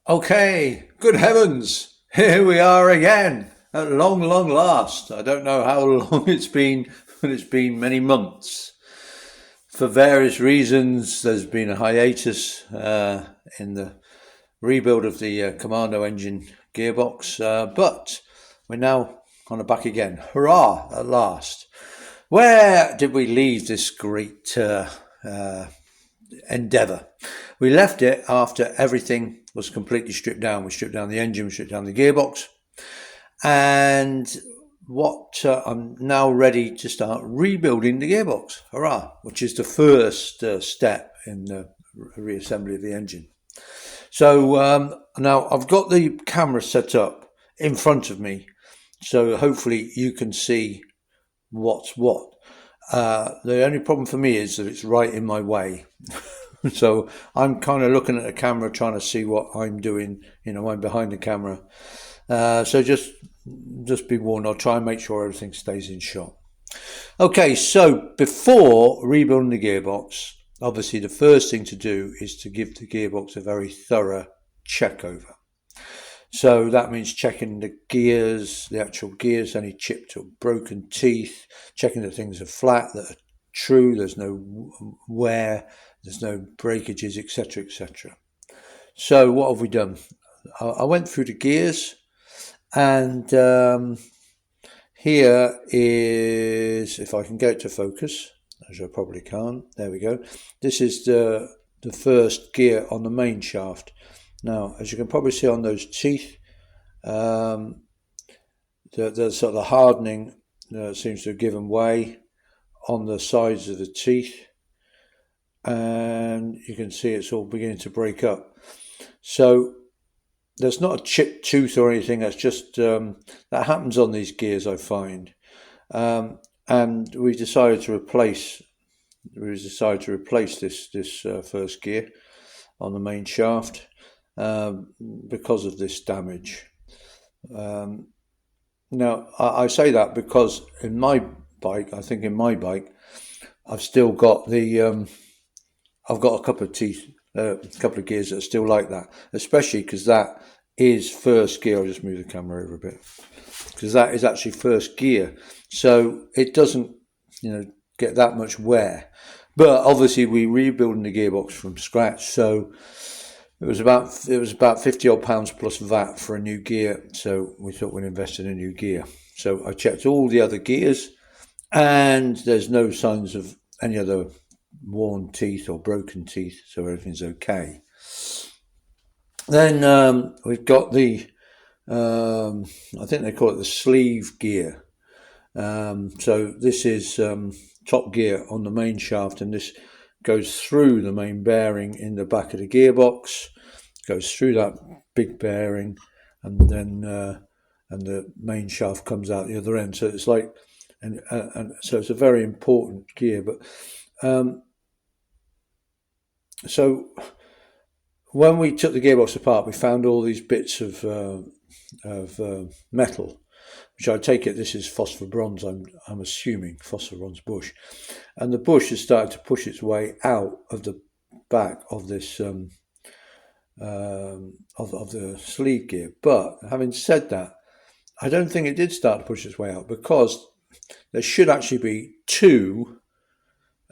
Okay, good heavens, here we are again at long last. I don't know how long it's been, but it's been many months. For various reasons, there's been a hiatus in the rebuild of the Commando engine gearbox, but we're now on the back again. Hurrah, at last. Where did we leave this great endeavour? We left it after everything was completely stripped down. We stripped down the engine, we stripped down the gearbox, and I'm now ready to start rebuilding the gearbox. Hurrah! Which is the first step in the reassembly of the engine. So now I've got the camera set up in front of me, so hopefully you can see what's what. The only problem for me is that it's right in my way. So I'm kind of looking at the camera, trying to see what I'm doing. I'm behind the camera. So just be warned, I'll try and make sure everything stays in shot. Okay, so before rebuilding the gearbox, obviously the first thing to do is to give the gearbox a very thorough check over. So that means checking the gears, the actual gears, any chipped or broken teeth, checking that things are flat, that are true, there's no wear, there's no breakages, etc., etc. So what have we done? I went through the gears, and here is, if I can get it to focus, as I probably can't, there we go. This is the first gear on the main shaft. Now, as you can probably see on those teeth, the sort of the hardening seems to have given way on the sides of the teeth, and you can see it's all beginning to break up. So there's not a chipped tooth or anything. That's just that happens on these gears, I find. And we decided to replace this first gear on the main shaft because of this damage. Now I say that because in my bike, I've still got I've got a couple of teeth, a couple of gears that are still like that, especially because that is first gear. I'll just move the camera over a bit, because that is actually first gear, so it doesn't get that much wear. But obviously we're rebuilding the gearbox from scratch, so it was about £50 plus VAT for a new gear, so we thought we'd invest in a new gear. So I checked all the other gears, and there's no signs of any other worn teeth or broken teeth, so everything's okay. Then we've got the I think they call it the sleeve gear. So this is top gear on the main shaft, and this goes through the main bearing in the back of the gearbox, goes through that big bearing, and then and the main shaft comes out the other end. So it's like, and so it's a very important gear. But so when we took the gearbox apart, we found all these bits of metal, which I take it this is phosphor bronze. I'm assuming phosphor bronze bush, and the bush has started to push its way out of the back of this of the sleeve gear. But having said that, I don't think it did start to push its way out, because there should actually be two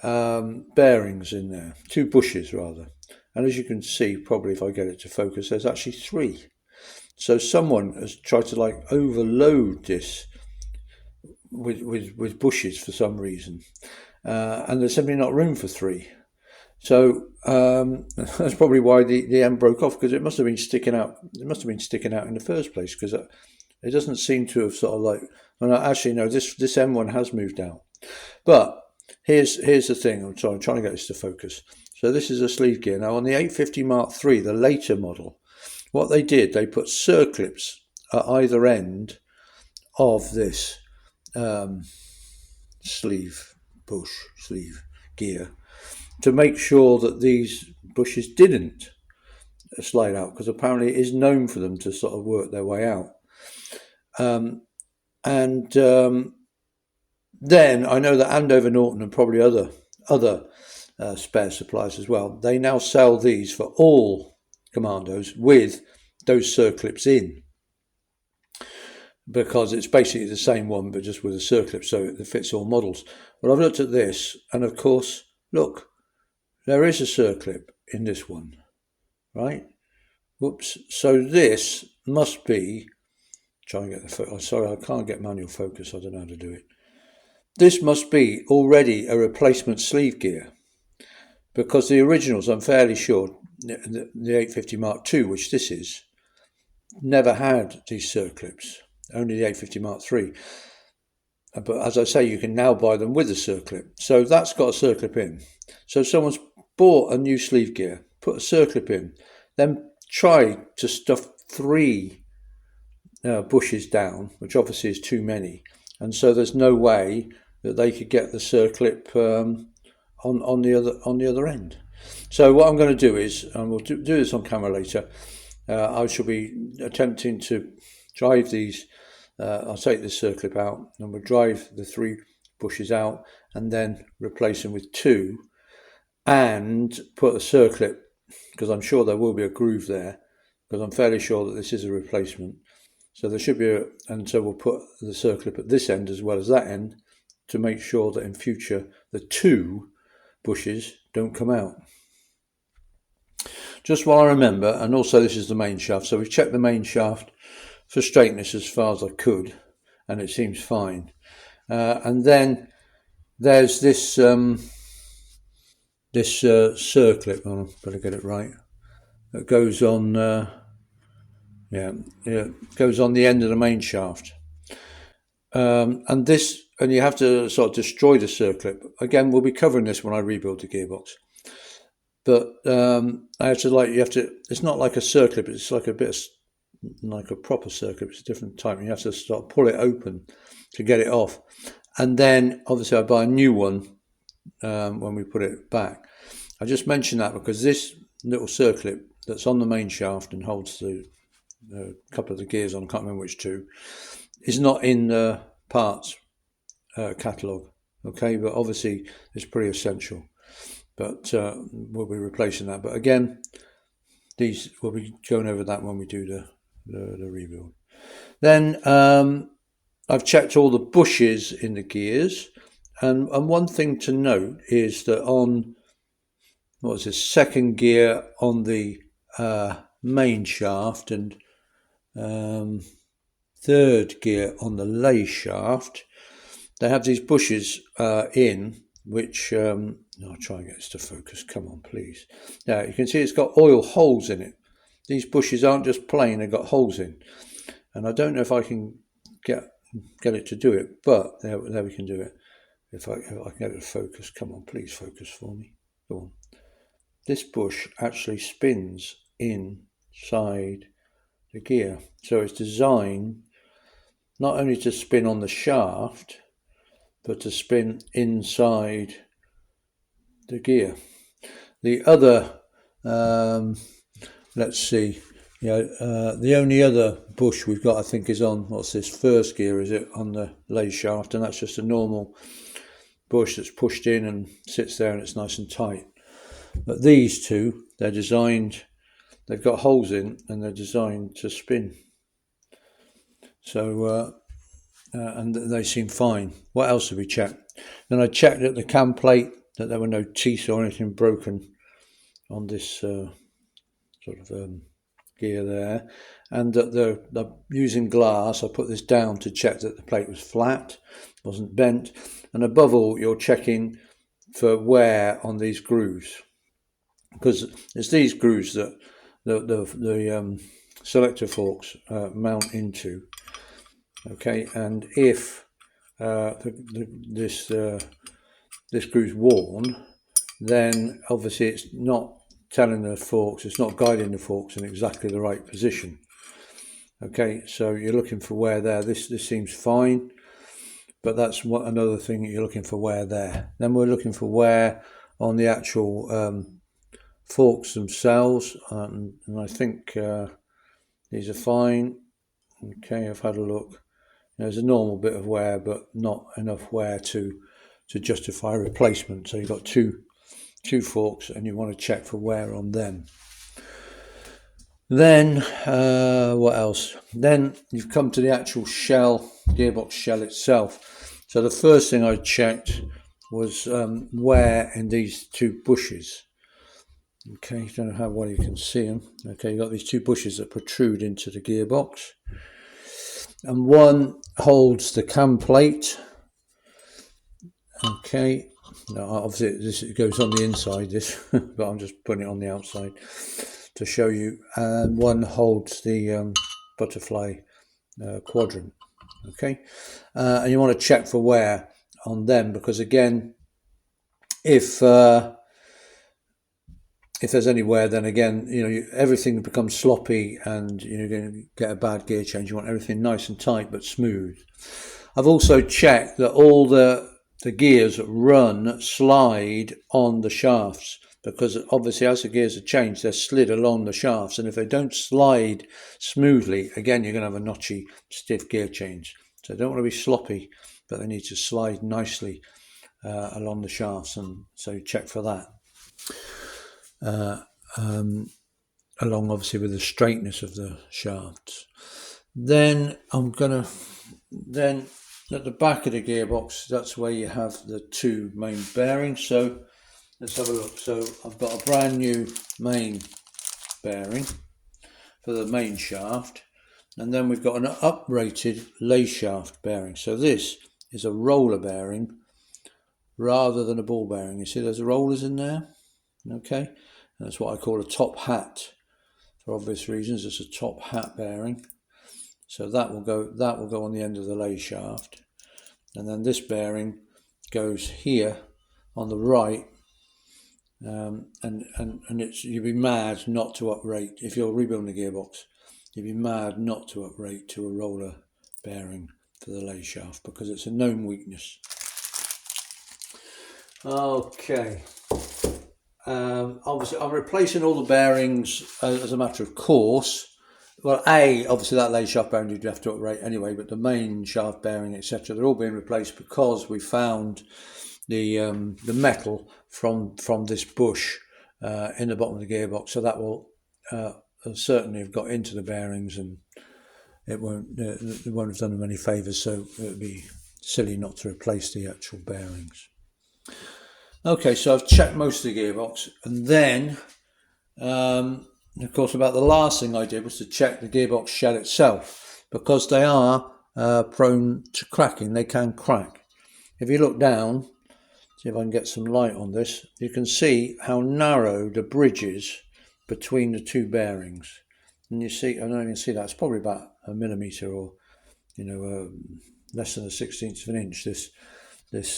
bearings in there, two bushes rather. And as you can see, probably if I get it to focus, there's actually three. So someone has tried to overload this with bushes for some reason, and there's simply not room for three. So that's probably why the end broke off, because it must have been sticking out. It must have been sticking out in the first place, because it doesn't seem to have actually no, this end one has moved out. But here's the thing. I'm trying to get this to focus. So this is a sleeve gear. Now on the 850 Mark III, the later model, what they did, they put circlips at either end of this sleeve gear to make sure that these bushes didn't slide out, because apparently it is known for them to sort of work their way out. Then I know that Andover Norton and probably other spare suppliers as well, they now sell these for all Commandos with those circlips in, because it's basically the same one but just with a circlip, so it fits all models. But I've looked at this, and of course, look, there is a circlip in this one, right? Whoops. So this must be, try and get the focus. Sorry, I can't get manual focus. I don't know how to do it. This must be already a replacement sleeve gear, because the originals, I'm fairly sure, the 850 Mark II, which this is, never had these circlips, only the 850 Mark III. But as I say, you can now buy them with a circlip. So that's got a circlip in. So if someone's bought a new sleeve gear, put a circlip in, then try to stuff 3 bushes down, which obviously is too many. And so there's no way that they could get the circlip on the other end. So what I'm going to do is, and we'll do this on camera later, I shall be attempting to drive these. I'll take this circlip out and we'll drive the 3 bushes out and then replace them with 2 and put a circlip, because I'm sure there will be a groove there, because I'm fairly sure that this is a replacement. So there should be and so we'll put the circlip at this end as well as that end to make sure that in future the 2 bushes don't come out. Just while I remember, and also this is the main shaft, so we've checked the main shaft for straightness as far as I could, and it seems fine. And then there's this circlip. Oh, I better get it right. That goes on. Goes on the end of the main shaft. And you have to sort of destroy the circlip. Again, we'll be covering this when I rebuild the gearbox. But it's not like a circlip, it's like a bit of, like a proper circlip, it's a different type. You have to start pull it open to get it off. And then obviously I buy a new one when we put it back. I just mention that because this little circlip that's on the main shaft and holds the couple of the gears on, I can't remember which 2, is not in the parts catalogue. Okay, but obviously it's pretty essential. But we'll be replacing that. But again, these we'll be going over that when we do the rebuild. Then I've checked all the bushes in the gears, and one thing to note is that on second gear on the main shaft and 3rd gear on the lay shaft, they have these bushes in which I'll try and get this to focus. Come on, please. Now you can see it's got oil holes in it. These bushes aren't just plain; they've got holes in. And I don't know if I can get it to do it, but there we can do it. If I can get it to focus. Come on, please focus for me. Go on. This bush actually spins inside the gear, so it's designed not only to spin on the shaft, but to spin inside the gear. The other, let's see, the only other bush we've got, I think, is on, what's this, 1st gear, is it, on the lay shaft, and that's just a normal bush that's pushed in and sits there and it's nice and tight. But these 2, they're designed, they've got holes in and they're designed to spin. So, and they seem fine. What else did we check? Then I checked at the cam plate that there were no teeth or anything broken on this sort of gear there, and that they're using glass. I put this down to check that the plate was flat, wasn't bent, and above all, you're checking for wear on these grooves, because it's these grooves that the selector forks mount into. Okay, and if this groove's worn, then obviously it's not telling the forks, it's not guiding the forks in exactly the right position. Okay, so you're looking for wear there. This seems fine, but that's another thing that you're looking for wear there. Then we're looking for wear on the actual forks themselves, and I think these are fine. Okay, I've had a look. There's a normal bit of wear, but not enough wear to justify replacement. So you've got two forks and you want to check for wear on them. Then what else? Then you've come to the actual shell, gearbox shell itself. So the first thing I checked was wear in these two bushes. Okay, don't know how well you can see them. Okay, you've got these two bushes that protrude into the gearbox, and one holds the cam plate. Okay, now obviously this goes on the inside, this, but I'm just putting it on the outside to show you. And one holds the butterfly quadrant. Okay, and you want to check for wear on them, because again, if there's any wear, then again, everything becomes sloppy and you're going to get a bad gear change. You want everything nice and tight but smooth. I've also checked that all the gears slide on the shafts, because obviously as the gears are changed, they're slid along the shafts, and if they don't slide smoothly, again, you're going to have a notchy, stiff gear change. So they don't want to be sloppy, but they need to slide nicely along the shafts, and so check for that. Along obviously with the straightness of the shafts. Then then at the back of the gearbox, that's where you have the two main bearings. So let's have a look. So I've got a brand new main bearing for the main shaft, and then we've got an uprated lay shaft bearing. So this is a roller bearing rather than a ball bearing. You see there's rollers in there. Okay, and that's what I call a top hat. For obvious reasons, it's a top hat bearing. So that will go on the end of the lay shaft, and then this bearing goes here on the right, and you'd be mad not to uprate. If you're rebuilding a gearbox, you'd be mad not to uprate to a roller bearing for the lay shaft, because it's a known weakness. Okay. Obviously, I'm replacing all the bearings as a matter of course. Well, obviously that lay shaft bearing you'd have to uprate anyway, but the main shaft bearing, etc., they're all being replaced because we found the metal from this bush in the bottom of the gearbox. So that will certainly have got into the bearings, and it won't have done them any favours. So it would be silly not to replace the actual bearings. Okay, so I've checked most of the gearbox, and then, of course, about the last thing I did was to check the gearbox shell itself, because they are prone to cracking. They can crack. If you look down, see if I can get some light on this, you can see how narrow the bridge is between the two bearings. And you see, I don't know if you can see that, it's probably about a millimetre, or less than a 16th of an inch. This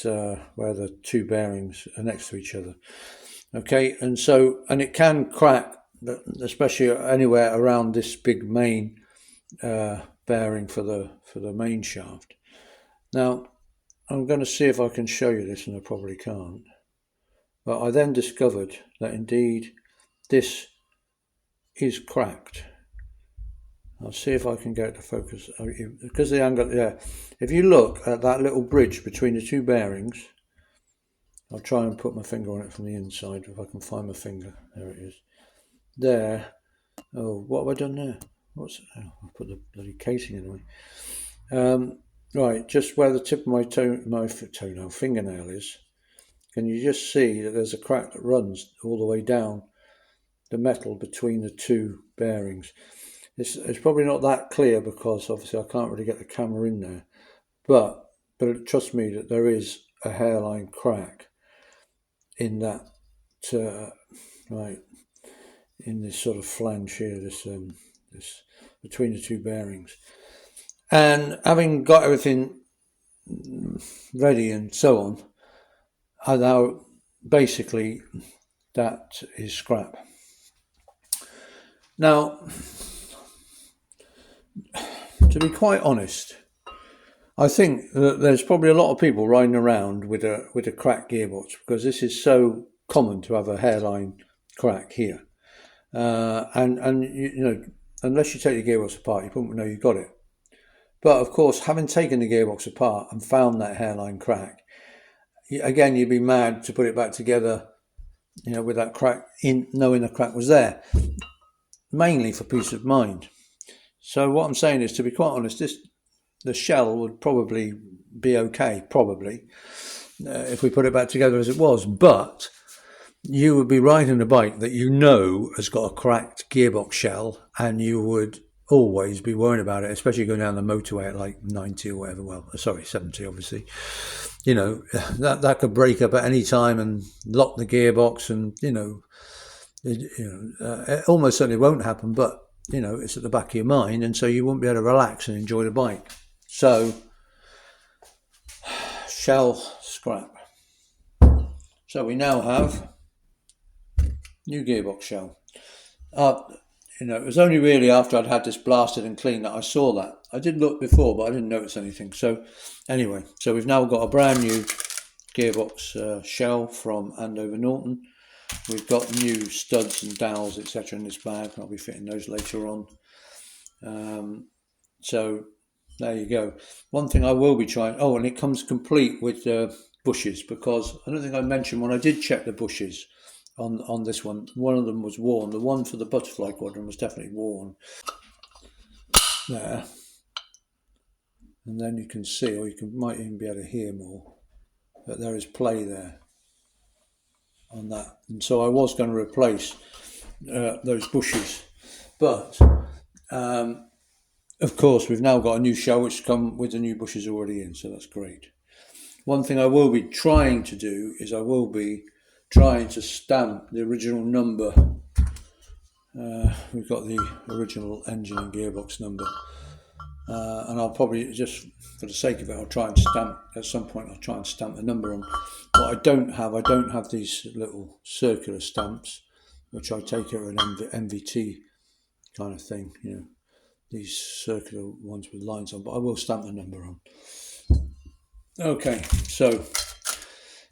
where the two bearings are next to each other. Okay, and it can crack, especially anywhere around this big main bearing for the main shaft. Now I'm going to see if I can show you this, and I probably can't, but I then discovered that indeed this is cracked. I'll see if I can get it to focus, because the angle, yeah. If you look at that little bridge between the two bearings, I'll try and put my finger on it from the inside, if I can find my finger. There it is. There. Oh, what have I done there? I'll put the bloody casing in the way. Right, just where the tip of my fingernail is, can you just see that there's a crack that runs all the way down the metal between the two bearings? It's probably not that clear, because obviously I can't really get the camera in there, but trust me that there is a hairline crack in that, right, in this sort of flange here, this between the two bearings. And having got everything ready and so on, I now basically that is scrap. Now, to be quite honest, I think that there's probably a lot of people riding around with a cracked gearbox, because this is so common to have a hairline crack here, and unless you take the gearbox apart, you won't know you got it. But of course, having taken the gearbox apart and found that hairline crack, again, you'd be mad to put it back together, with that crack in, knowing the crack was there. mainly for peace of mind. So what I'm saying is, to be quite honest, the shell would probably be okay, probably, if we put it back together as it was. But you would be riding a bike that you know has got a cracked gearbox shell, and you would always be worrying about it, especially going down the motorway at like 90 or whatever. Well, sorry, 70, obviously. You know, that could break up at any time and lock the gearbox, and it almost certainly won't happen, but it's at the back of your mind, and so you won't be able to relax and enjoy the bike. So, shell scrap. So we now have new gearbox shell. It was only really after I'd had this blasted and cleaned that I saw that. I did look before, but I didn't notice anything. So anyway, so we've now got a brand new gearbox shell from Andover Norton. We've got new studs and dowels, etc. in this bag. I'll be fitting those later on. So there you go. One thing I will be trying, and it comes complete with bushes, because I don't think I mentioned when I did check the bushes on this one of them was worn. The one for the butterfly quadrant was definitely worn. There. And then you can see, or might even be able to hear more, that there is play there on that. And so I was going to replace those bushes. But, of course, we've now got a new shell which come with the new bushes already in, so that's great. One thing I will be trying to do is I will be trying to stamp the original number. We've got the original engine and gearbox number. And I'll probably, just for the sake of it, I'll try and stamp, at some point I'll try and stamp the number on. What I don't have these little circular stamps, which I take are an MVT kind of thing, these circular ones with lines on, but I will stamp the number on. Okay, so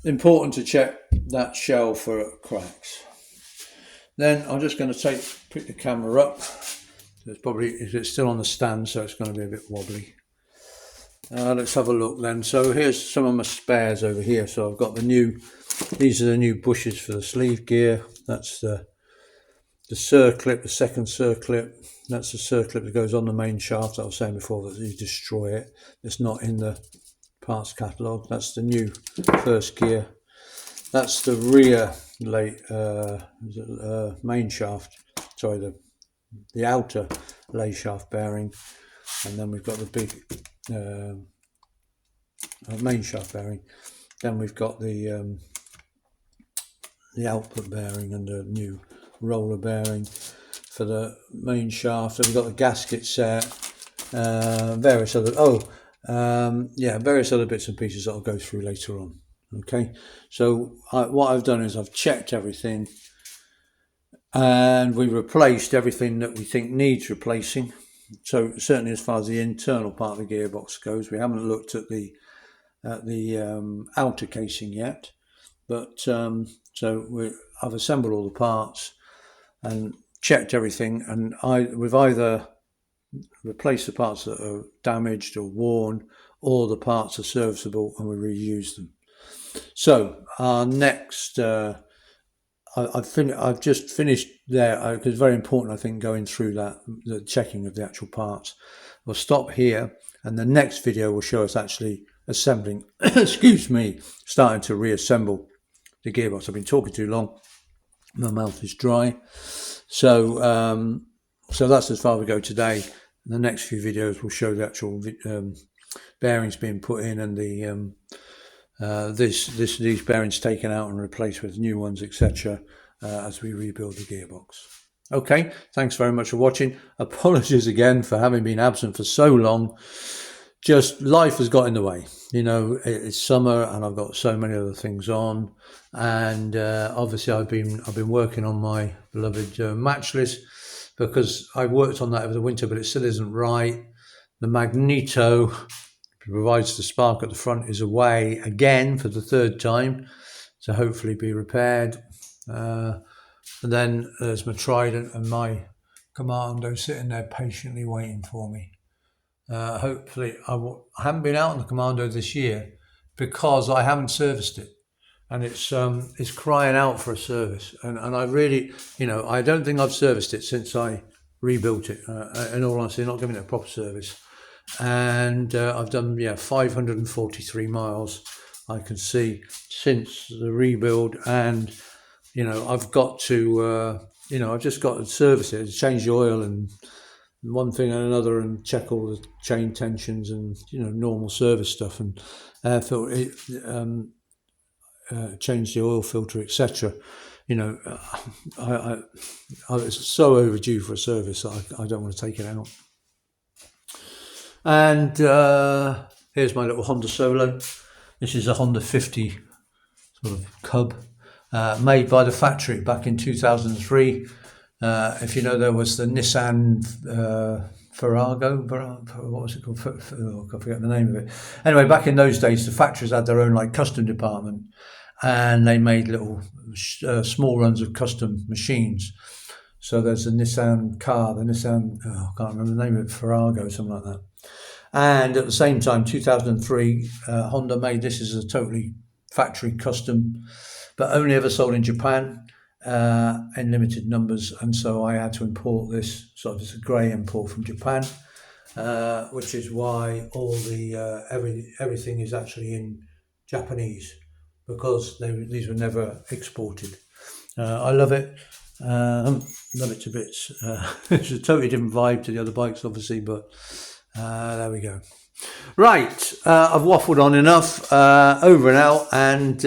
important to check that shell for cracks. Then I'm just going to pick the camera up. It's still on the stand, so it's going to be a bit wobbly. Let's have a look then. So here's some of my spares over here. So I've got these are the new bushes for the sleeve gear. That's the circlip, the second circlip. That's the circlip that goes on the main shaft. I was saying before that you destroy it. It's not in the parts catalogue. That's the new first gear. That's the rear main shaft. Sorry, the outer lay shaft bearing, and then we've got the big main shaft bearing. Then we've got the output bearing and the new roller bearing for the main shaft. And we've got the gasket set, various other various other bits and pieces that I'll go through later on. Okay, so what I've done is I've checked everything, and we replaced everything that we think needs replacing. So certainly as far as the internal part of the gearbox goes, we haven't looked at the outer casing yet, but I've assembled all the parts and checked everything, and we've either replaced the parts that are damaged or worn, or the parts are serviceable and we reuse them. So our next I've just finished there, because it's very important, I think, going through the checking of the actual parts. We'll stop here, and the next video will show us actually assembling, starting to reassemble the gearbox. I've been talking too long, my mouth is dry. So that's as far as we go today. The next few videos will show the actual bearings being put in, and these bearings taken out and replaced with new ones, etc., as we rebuild the gearbox. Okay, thanks very much for watching. Apologies again for having been absent for so long. Just life has got in the way. It's summer and I've got so many other things on, and obviously I've been working on my beloved matchless, because I worked on that over the winter, but it still isn't right. The magneto provides the spark at the front is away again for the third time, to hopefully be repaired. And then there's my Trident and my Commando sitting there patiently waiting for me. Hopefully I haven't been out on the Commando this year because I haven't serviced it. and it's crying out for a service. And I really, you know, I don't think I've serviced it since I rebuilt it. In all honesty, not giving it a proper service. And I've done 543 miles. I can see since the rebuild, and you know, I've got to I've just got to service it, change the oil and one thing and another, and check all the chain tensions and, you know, normal service stuff, and change the oil filter, etc. You know, I was so overdue for a service. I don't want to take it out. And here's my little Honda Solo. This is a Honda 50 sort of cub, made by the factory back in 2003. If you know, there was the Nissan Farrago, what was it called? I forget the name of it. Anyway, back in those days, the factories had their own like custom department, and they made little small runs of custom machines. So there's a Nissan car, the Nissan, I can't remember the name of it, Farrago, something like that. And at the same time, 2003, Honda made this as a totally factory custom, but only ever sold in Japan in limited numbers. And so I had to import this, sort of it's a grey import from Japan, which is why all the everything is actually in Japanese, because these were never exported. I love it. Love it to bits. It's a totally different vibe to the other bikes, obviously, but there we go. Right, I've waffled on enough. Over and out, and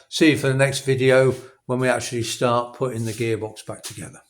see you for the next video when we actually start putting the gearbox back together.